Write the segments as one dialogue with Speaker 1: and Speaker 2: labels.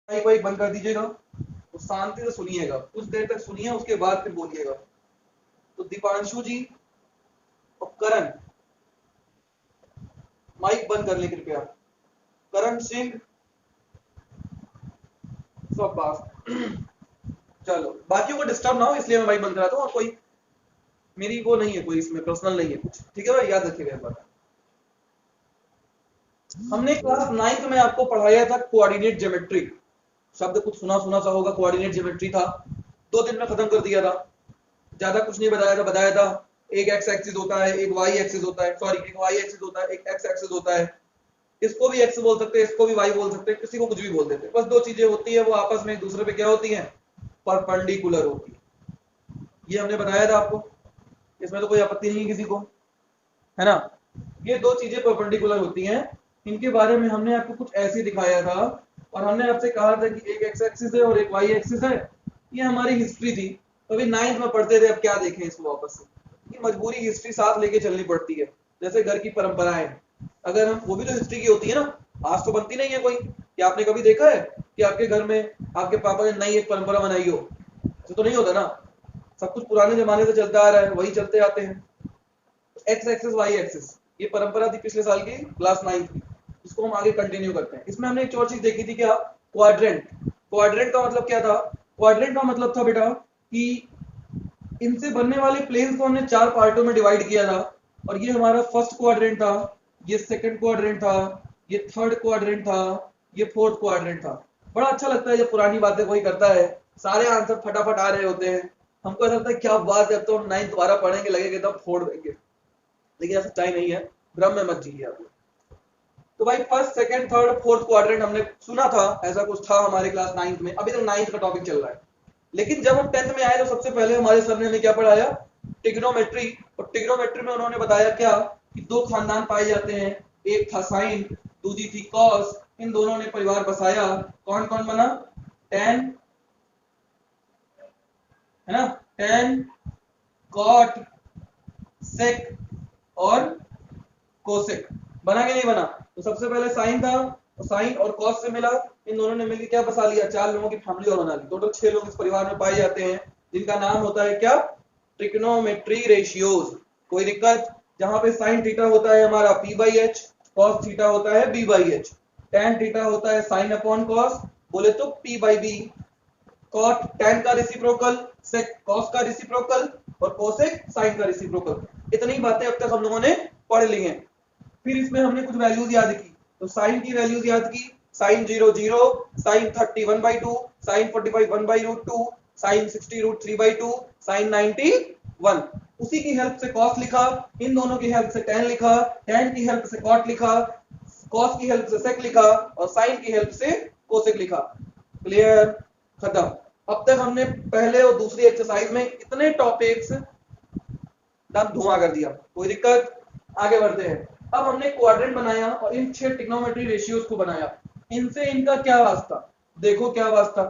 Speaker 1: Mic वाइक बंद कर दीजिएगा, तो शांति से सुनिएगा, कुछ देर तक सुनिए, उसके बाद फिर बोलिएगा। तो दीपांशु जी और करण, माइक बंद कर ले कृपया। करण सिंह, सब बात। चलो, बाकियों को डिस्टर्ब ना हो इसलिए मैं माइक बंद कराता हूँ, और कोई मेरी वो नहीं है, कोई इसमें पर्सनल नहीं है कुछ, ठीक है भाई, याद रखिएगा एक बात। हमने क्लास 9th में आपको पढ़ाया था कोऑर्डिनेट ज्योमेट्री, शब्द कुछ सुना सुना सा होगा, कोऑर्डिनेट ज्योमेट्री था, 2 दिन में खत्म कर दिया था, ज्यादा कुछ नहीं बताया था। एक एक्स एक्सिस होता है, एक वाई एक्सिस होता है, सॉरी एक वाई एक्सिस होता है, एक एक्स एक्सिस होता है, इसको भी एक्स बोल सकते हैं, इसको भी वाई बोल सकते हैं, किसी को कुछ भी बोल देते हैं, बस 2 चीजें होती है, वो आपस में एक दूसरे पे क्या होती हैं, परपेंडिकुलर होती है। ये हमने बताया था आपको, इसमें तो कोई आपत्ति नहीं है किसी को, है ना। ये 2 चीजें परपेंडिकुलर होती हैं, इनके बारे में हमने आपको कुछ ऐसे दिखाया था, और हमने आपसे कहा था कि एक एक्स एक्सिस है और एक वाई एक्सिस है। ये हमारी हिस्ट्री थी, तो अभी 9th में पढ़ते थे, अब क्या देखें इसको वापस से, ये मजबूरी हिस्ट्री साथ लेके चलनी पड़ती है, जैसे घर की परंपराएं, अगर हम, वो भी तो हिस्ट्री की होती है ना, आज तो बनती नहीं है कोई। क्या आपने कभी देखा है कि आपके घर में आपके पापा ने नई एक परंपरा बनाई हो? ऐसा तो नहीं होता ना, सब कुछ पुराने जमाने से चलता आ रहा है, वही चलते आते हैं। एक्स एक्सिस वाई एक्सिस, ये परंपरा थी पिछले साल की क्लास 9th की, इसको हम आगे कंटिन्यू करते हैं। इसमें हमने एक और चीज देखी थी, क्या, क्वाड्रेंट। क्वाड्रेंट का मतलब क्या था? क्वाड्रेंट का मतलब था बेटा कि इनसे बनने वाले प्लेन्स को हमने 4 पार्टों में डिवाइड किया था, और ये हमारा फर्स्ट क्वाड्रेंट था, ये सेकंड क्वाड्रेंट था, ये थर्ड क्वाड्रेंट था, ये फोर्थ क्वाड्रेंट था। बड़ा अच्छा लगता है जब पुरानी बातें कोई करता है, सारे आंसर फटाफट आ रहे होते हैं, हमको ऐसा लगता है क्या बात है, अब तो हम 9th दोबारा पढ़ेंगे, लगेगा एकदम फोड़ देंगे, लेकिन ऐसा सच्चाई नहीं है, भ्रम में मत जिए आप। तो भाई first second third fourth quadrant हमने सुना था, ऐसा कुछ था हमारे क्लास 9th में, अभी तक 9th का टॉपिक चल रहा है। लेकिन जब हम 10th में आए तो सबसे पहले हमारे सर ने हमें क्या पढ़ाया? ट्रिग्नोमेट्री। और ट्रिग्नोमेट्री में उन्होंने बताया क्या कि 2 खानदान पाए जाते हैं, एक था साइन, दूसरी थी कॉस, इन दोनों ने परिवार बसाया, कौन कौन बना? टेन, है ना, टेन, कॉट, सेक और कोसेक, बना कि नहीं बना? तो सबसे पहले साइन था, तो साइन और कॉस से मिला, इन दोनों ने मिलकर क्या बसा लिया? 4 लोगों की फैमिली और बना ली। टोटल 6 लोग इस परिवार में पाए जाते हैं, जिनका नाम होता है क्या? Trigonometry ratios. कोई दिक्कत? जहां पे साइन थीटा होता है हमारा p by H, cos theta होता है b by H, tan theta होता है साइन अपॉन कॉस, बोले तो p by B, cot tan का रेसिप्रोकल, सेक कॉस का रेसिप्रोकल, और कोसेक साइन का रेसिप्रोकल। इतनी बातें अब तक हम लोगों ने पढ़ ली हैं। फिर इसमें हमने कुछ वैल्यूज याद की, तो साइन की वैल्यूज याद की, sine 0 0, sine 30 1/2, sine 45 1/√2, sine 60 √3/2, sine 90 1। उसी की हेल्प से कॉस लिखा, इन दोनों की हेल्प से टेन लिखा, टेन की हेल्प से कॉट लिखा, कॉस की हेल्प से सेक लिखा, और साइन की हेल्प से कोसेक लिखा। क्लियर? खत्म। अब तक हमने पहले और दूसरी एक्सरसाइज में इतने टॉपिक्स दम धुआं कर दिया, कोई दिक्कत? आगे बढ़ते हैं। अब हमने क्वाड्रेंट बनाया और इन 6 ट्रिग्नोमेट्री रेशियोज को बनाया, इनसे इनका क्या वास्ता? देखो क्या वास्ता,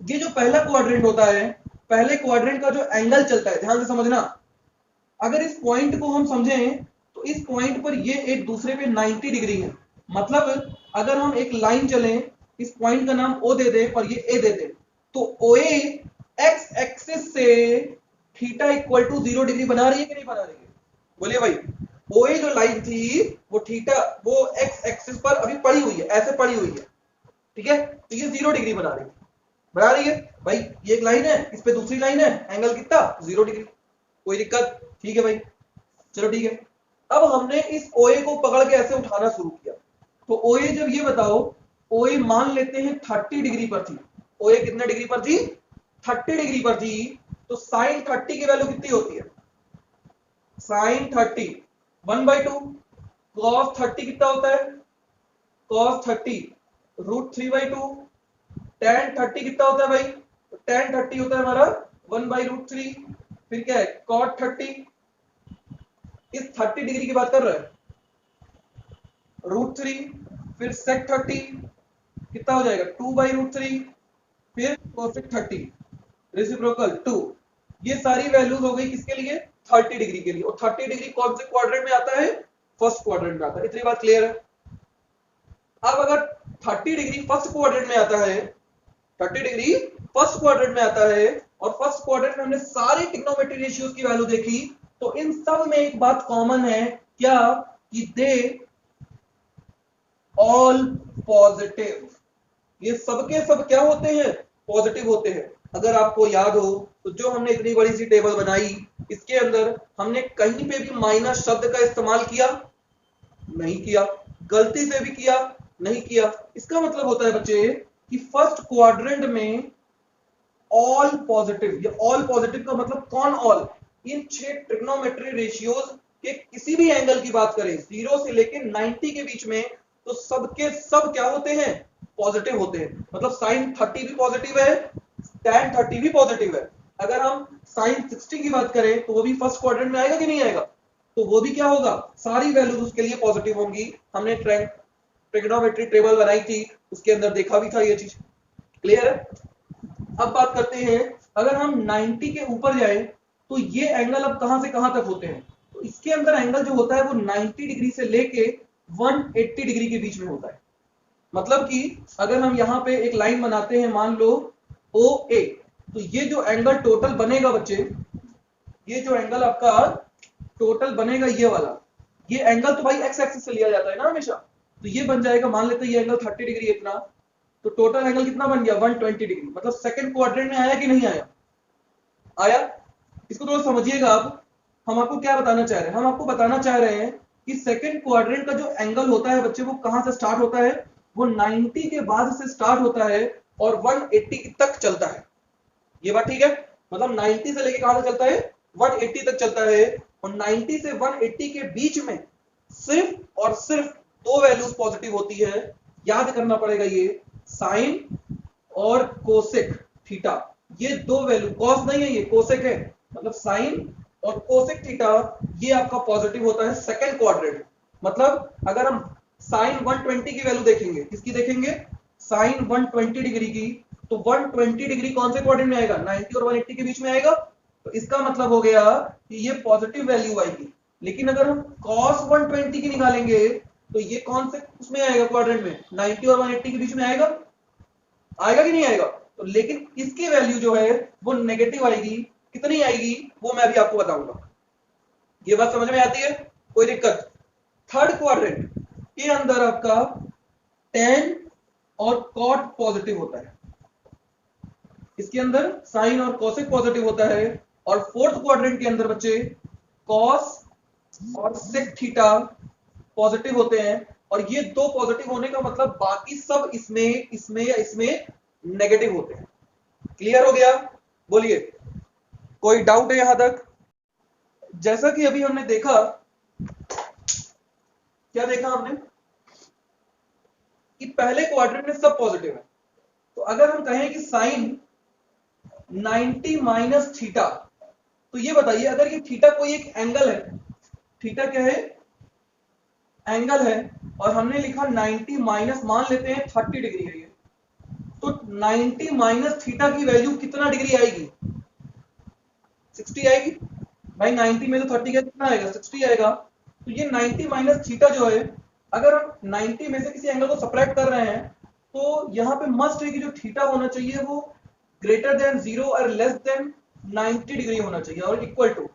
Speaker 1: ये जो पहला क्वाड्रेंट होता है, पहले क्वाड्रेंट का जो एंगल चलता है, ध्यान से समझना, अगर इस पॉइंट को हम समझें तो इस पॉइंट पर ये एक दूसरे पे 90 डिग्री है। मतलब अगर हम एक लाइन चलें, इस पॉइंट का नाम ओ दे दे और ये ए दे दे, तो ओए एक्स एक्सिस से थीटा इक्वल टू 0 डिग्री बना रही है कि नहीं बना रही है? बोलिए भाई, ओए जो लाइन थी वो थीटा, वो एक्स एक्सिस पर अभी पड़ी हुई है, ऐसे पड़ी हुई है, ठीक है, तो ये 0 डिग्री बना रही है, बना रही है भाई। ये एक लाइन है, इस पे दूसरी लाइन है, एंगल कितना? 0 डिग्री। कोई दिक्कत? ठीक है भाई, चलो ठीक है। अब हमने इस ओए को पकड़ के ऐसे उठाना शुरू किया, तो ओए जब, ये बताओ, ओए मान लेते हैं 30 डिग्री पर थी, ओए कितने डिग्री पर थी? 30 डिग्री पर थी, तो साइन 30 की वैल्यू कितनी होती है? साइन 30 1/2, कॉस 30 कितना होता है? कॉस 30 √3/2, tan 30 कितना होता है भाई? तो tan 30 होता है हमारा 1/√3। फिर क्या है? cot 30, इस 30 डिग्री की बात कर रहा है, √3। फिर sec 30 कितना हो जाएगा? 2/√3। फिर cosec 30 रेसिप्रोकल 2। ये सारी वैल्यूज हो गई किसके लिए? 30 डिग्री के लिए। और 30 डिग्री कौन से क्वाड्रेंट में आता है? फर्स्ट क्वाड्रेंट में आता है। इतनी बात क्लियर है? अब अगर 30 डिग्री फर्स्ट क्वाड्रेंट में आता है, 30 डिग्री फर्स्ट क्वाड्रेंट में आता है, और फर्स्ट क्वाड्रेंट में हमने सारे ट्रिग्नोमेट्री रेशियोज की वैल्यू देखी, तो इन सब में एक बात कॉमन है, क्या, कि दे ऑल पॉजिटिव, ये सबके सब क्या होते हैं, पॉजिटिव होते हैं। अगर आपको याद हो तो जो हमने इतनी बड़ी सी टेबल बनाई, इसके अंदर हमने कहीं पे भी माइनस शब्द का इस्तेमाल किया नहीं किया, गलती से भी किया नहीं किया। इसका मतलब होता है बच्चे कि फर्स्ट क्वाड्रेंट में ऑल पॉजिटिव, ये ऑल पॉजिटिव का मतलब कौन ऑल, इन 6 ट्रिग्नोमेट्री रेशियोज के किसी भी एंगल की बात करें 0 से लेकर 90 के बीच में, तो सबके सब क्या होते हैं, पॉजिटिव होते हैं। मतलब साइन 30 भी पॉजिटिव है, tan 30 भी पॉजिटिव है। अगर हम साइन 60 की बात करें तो वो भी फर्स्ट क्वाड्रेंट में आएगा कि नहीं आएगा, तो वो भी क्या होगा, सारी वैल्यूज उसके लिए पॉजिटिव होंगी। हमने ट्रिग्नोमेट्री टेबल बनाई थी, उसके अंदर देखा भी था ये चीज, क्लियर है। अब बात करते हैं, अगर हम 90 के ऊपर जाए तो ये एंगल अब कहां से कहां तक होते हैं, तो इसके अंदर एंगल जो होता है वो 90 डिग्री से लेके 180 डिग्री के बीच में होता है। मतलब कि अगर हम यहां पे एक लाइन बनाते हैं, मान लो OA, तो ये जो एंगल टोटल बनेगा बच्चे, ये जो एंगल आपका टोटल बनेगा ये वाला, ये एंगल तो भाई एक्स एक्सिस से लिया जाता है ना हमेशा, तो ये बन जाएगा, मान लेते हैं ये एंगल 30 डिग्री इतना, तो टोटल एंगल कितना बन गया 120 डिग्री। मतलब सेकंड क्वाड्रेंट में आया कि नहीं आया, आया। इसको थोड़ा समझिएगा आप, हम आपको क्या बताना चाह रहे हैं, हम आपको बताना चाह रहे हैं कि सेकंड क्वाड्रेंट का जो एंगल होता है बच्चे, वो कहां से स्टार्ट होता है, वो 90 के बाद से स्टार्ट होता है और 180 तक चलता है। ये बात ठीक है, मतलब 90 से लेके कहां तक चलता है, 180 तक चलता है, और 90 से 180 के बीच में सिर्फ और सिर्फ दो वैल्यूज पॉजिटिव होती है। याद करना पड़ेगा, ये साइन और कोसेक थीटा, ये दो वैल्यू, कॉस नहीं है ये, कोसेक है, मतलब साइन और कोसेक थीटा, ये आपका पॉजिटिव होता है सेकंड क्वाड्रेंट। मतलब अगर हम साइन 120 की वैल्यू देखेंगे, किसकी देखेंगे, साइन 120 डिग्री की, तो 120 डिग्री कौन से क्वाड्रेंट में आएगा, 90 और 180 के बीच में आएगा, तो इसका मतलब हो गया कि ये पॉजिटिव वैल्यू आएगी। लेकिन अगर हम cos 120 की निकालेंगे तो ये कौन से उसमें आएगा, क्वाड्रेंट में, 90 और 180 के बीच में आएगा, आएगा कि नहीं आएगा। तो लेकिन इसकी वैल्यू जो है वो नेगेटिव आएगी, कितनी आएगी वो मैं अभी आपको बताऊंगा। ये बात समझ में आती है, कोई दिक्कत। थर्ड क्वाड्रेंट के अंदर आपका tan और cot पॉजिटिव होता है, इसके अंदर साइन और कोसेक पॉजिटिव होता है, और फोर्थ क्वाड्रेंट के अंदर बच्चे कॉस और सेक थीटा पॉजिटिव होते हैं। और ये दो पॉजिटिव होने का मतलब बाकी सब इसमें इसमें या इसमें नेगेटिव होते हैं। क्लियर हो गया, बोलिए, कोई डाउट है यहां तक। जैसा कि अभी हमने देखा, क्या देखा हमने, कि पहले क्वाड्रेंट में सब पॉजिटिव है, तो अगर हम कहें कि साइन 90 माइनस थीटा, तो ये बताइए, अगर ये थीटा कोई एक एंगल है, थीटा क्या है, एंगल है, और हमने लिखा 90 माइनस, मान लेते हैं 30 डिग्री है ये, तो 90 माइनस थीटा की वैल्यू कितना डिग्री आएगी, 60 आएगी। भाई 90 में तो 30 का कितना आएगा, 60 आएगा। तो ये 90 माइनस थीटा जो है, अगर हम 90 में से किसी एंगल को सब्ट्रैक्ट कर रहे हैं, तो यहां पे मस्ट है कि जो थीटा होना चाहिए वो ग्रेटर देन 0 और लेस देन 90 डिग्री होना चाहिए, और इक्वल टू,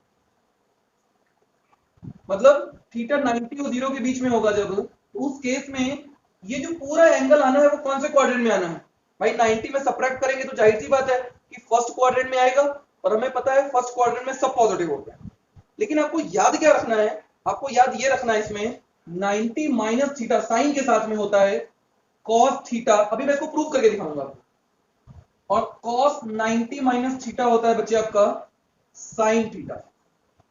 Speaker 1: मतलब थीटा 90 और 0 के बीच में होगा जब, तो उस केस में ये जो पूरा एंगल आना है वो कौन से क्वाड्रेंट में आना है। भाई 90 में सब्ट्रैक्ट करेंगे तो जाहिर सी बात है कि फर्स्ट क्वाड्रेंट में आएगा, और हमें पता है फर्स्ट क्वाड्रेंट में सब पॉजिटिव होता है। लेकिन आपको याद क्या रखना है, आपको याद ये रखना है, इसमें 90 माइनस थीटा साइन के साथ में होता है कॉस थीटा, अभी मैं इसको प्रूव करके दिखाऊंगा, और कॉस 90 माइनस थीटा होता है बच्चे आपका साइन थीटा।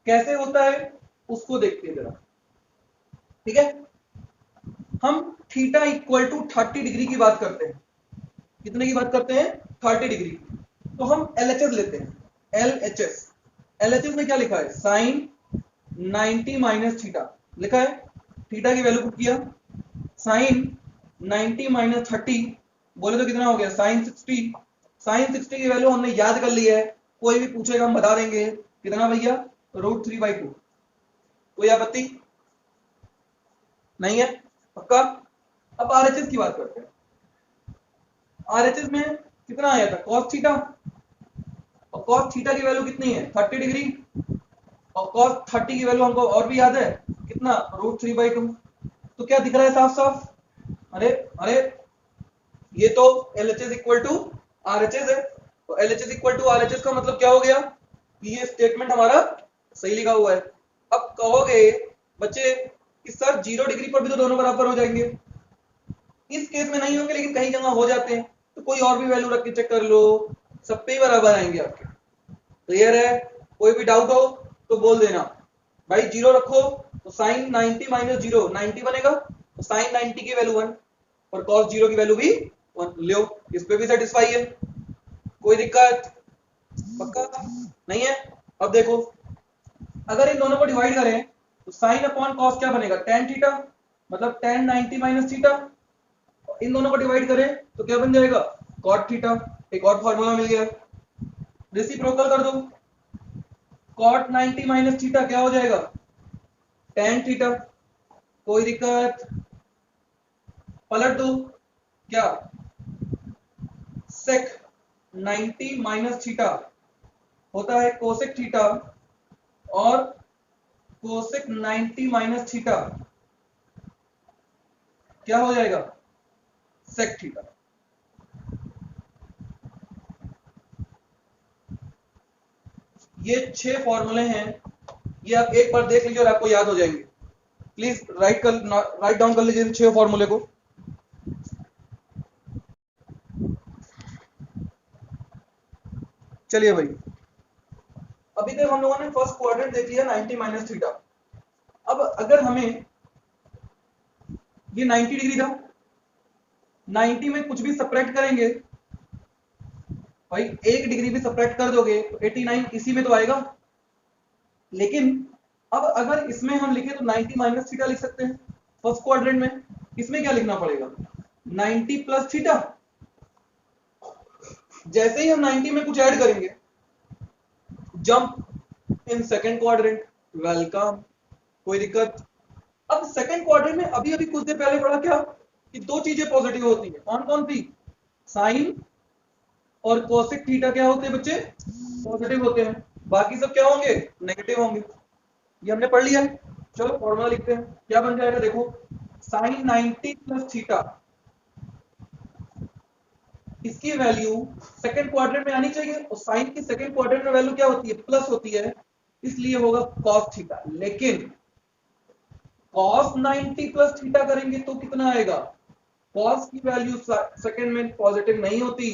Speaker 1: कैसे होता है उसको देखते हैं जरा, ठीक है। हम थीटा इक्वल टू 30 डिग्री की बात करते हैं, कितने की बात करते हैं, 30 डिग्री। तो हम LHS लेते हैं, LHS में क्या लिखा है, साइन 90 माइनस थीटा लिखा है, थीटा की वैल्यू पुट किया, साइन 90 माइनस 30 बोले तो कितना हो गया, साइन 60। साइन 60 की वैल्यू हमने याद कर ली है, कोई भी पूछेगा हम बता देंगे, कितना भैया, √3/2। कोई आपत्ति नहीं है, पक्का। अब RHS की बात करते हैं। आरएचएस में कितना आया था cos थीटा, और cos थीटा की वैल्यू कितनी है 30 डिग्री, और cos 30 की वैल्यू हमको और भी याद है कितना √3/2। तो क्या दिख रहा है साफ साफ, अरे अरे ये तो LHS इक्वल टू RHS है, तो LHS इक्वल टू RHS का मतलब क्या हो गया कि ये स्टेटमेंट हमारा सही लिखा हुआ है। अब कहोगे बच्चे कि सर 0 डिग्री पर भी तो दोनों बराबर हो जाएंगे, इस केस में नहीं होंगे लेकिन कहीं जगह हो जाते हैं, तो कोई और भी वैल्यू रख के चेक कर लो, सब पे ही बराबर आएंगे आपके। क्लियर है, कोई भी डाउट हो तो बोल देना भाई 0 रखो तो साइन 90 माइनस 0 90 बनेगा, तो साइन 90 की वैल्यू 1 और cos 0 की वैल्यू भी 1 लो, इस पे भी सेटिस्फाई है, कोई दिक्कत पक्का नहीं है। अब देखो अगर इन दोनों को डिवाइड करें तो साइन अपॉन कॉस क्या बनेगा tan थीटा, मतलब tan 90 माइनस थीटा, इन दोनों को डिवाइड करें तो क्या बन जाएगा cot थीटा, एक और फॉर्मूला मिल गया, रेसिप्रोकल कर दो, cot 90 माइनस थीटा क्या हो जाएगा tan थीटा, कोई दिक्कत, पलट दो क्या sec 90 माइनस थीटा होता है कोसेक थीटा, और कोसेक 90 माइनस थीटा क्या हो जाएगा सेक थीटा। ये 6 फॉर्मूले हैं, ये आप एक बार देख लीजिए और आपको याद हो जाएंगे। प्लीज राइट डाउन कर लीजिए इन 6 फॉर्मूले को। चलिए भाई, अभी तक हम लोगों ने फर्स्ट क्वाड्रेंट देख लिया 90 माइनस थीटा। अब अगर हमें ये 90 डिग्री था, 90 में कुछ भी सब्ट्रैक्ट करेंगे भाई, 1 डिग्री भी सब्ट्रैक्ट कर दोगे तो 89 इसी में तो आएगा, लेकिन अब अगर इसमें हम लिखे तो 90 माइनस थीटा लिख सकते हैं फर्स्ट क्वाड्रेंट में, इसमें क्या लिखना पड़ेगा 90 प्लस थीटा। जैसे ही हम 90 में कुछ ऐड करेंगे jump in second quadrant, welcome, कोई दिक्कत। अब सेकंड क्वाड्रेंट में अभी अभी कुछ देर पहले पढ़ा क्या कि 2 चीजें पॉजिटिव होती है, कौन कौन सी, साइन और कोसेक थीटा क्या होते हैं बच्चे पॉजिटिव होते हैं, बाकी सब क्या होंगे नेगेटिव होंगे, ये हमने पढ़ लिया। चलो फॉर्मूला लिखते हैं, क्या बन जाएगा देखो, साइन 90 प्लस थीटा, इसकी वैल्यू सेकंड क्वाड्रेंट में आनी चाहिए, और साइन की सेकंड क्वाड्रेंट में वैल्यू क्या होती है प्लस होती है, इसलिए होगा cos थीटा। लेकिन cos 90 प्लस थीटा करेंगे तो कितना आएगा, cos की वैल्यू सेकंड में पॉजिटिव नहीं होती,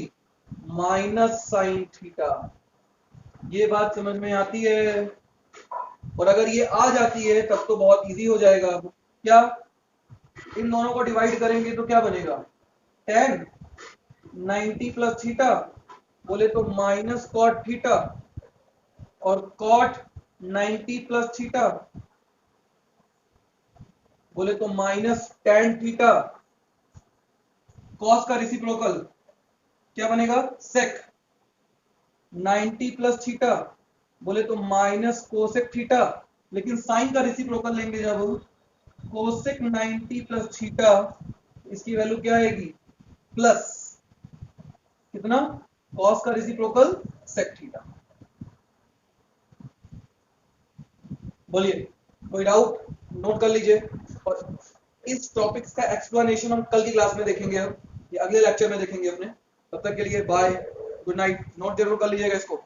Speaker 1: माइनस साइन थीटा। ये बात समझ में आती है, और अगर ये आ जाती है तब तो बहुत इजी हो जाएगा। क्या इन दोनों को डिवाइड करेंगे तो क्या बनेगा tan 90 प्लस थीटा बोले तो माइनस कॉट थीटा, और कॉट 90 प्लस थीटा बोले तो माइनस tan थीटा, कॉस का रेसिप्रोकल क्या बनेगा सेक 90 प्लस थीटा बोले तो माइनस कोसेक थीटा, लेकिन साइन का रेसिप्रोकल लेंगे जब कोसेक 90 प्लस थीटा, इसकी वैल्यू क्या आएगी प्लस कितना कॉस का रेसिप्रोकल सेक थीटा। बोलिए कोई डाउट, नोट कर लीजिए, और इस टॉपिक्स का एक्सप्लेनेशन हम कल की क्लास में देखेंगे, अब ये अगले लेक्चर में देखेंगे अपने। तब तक के लिए बाय, गुड नाइट, नोट जरूर कर लीजिएगा इसको।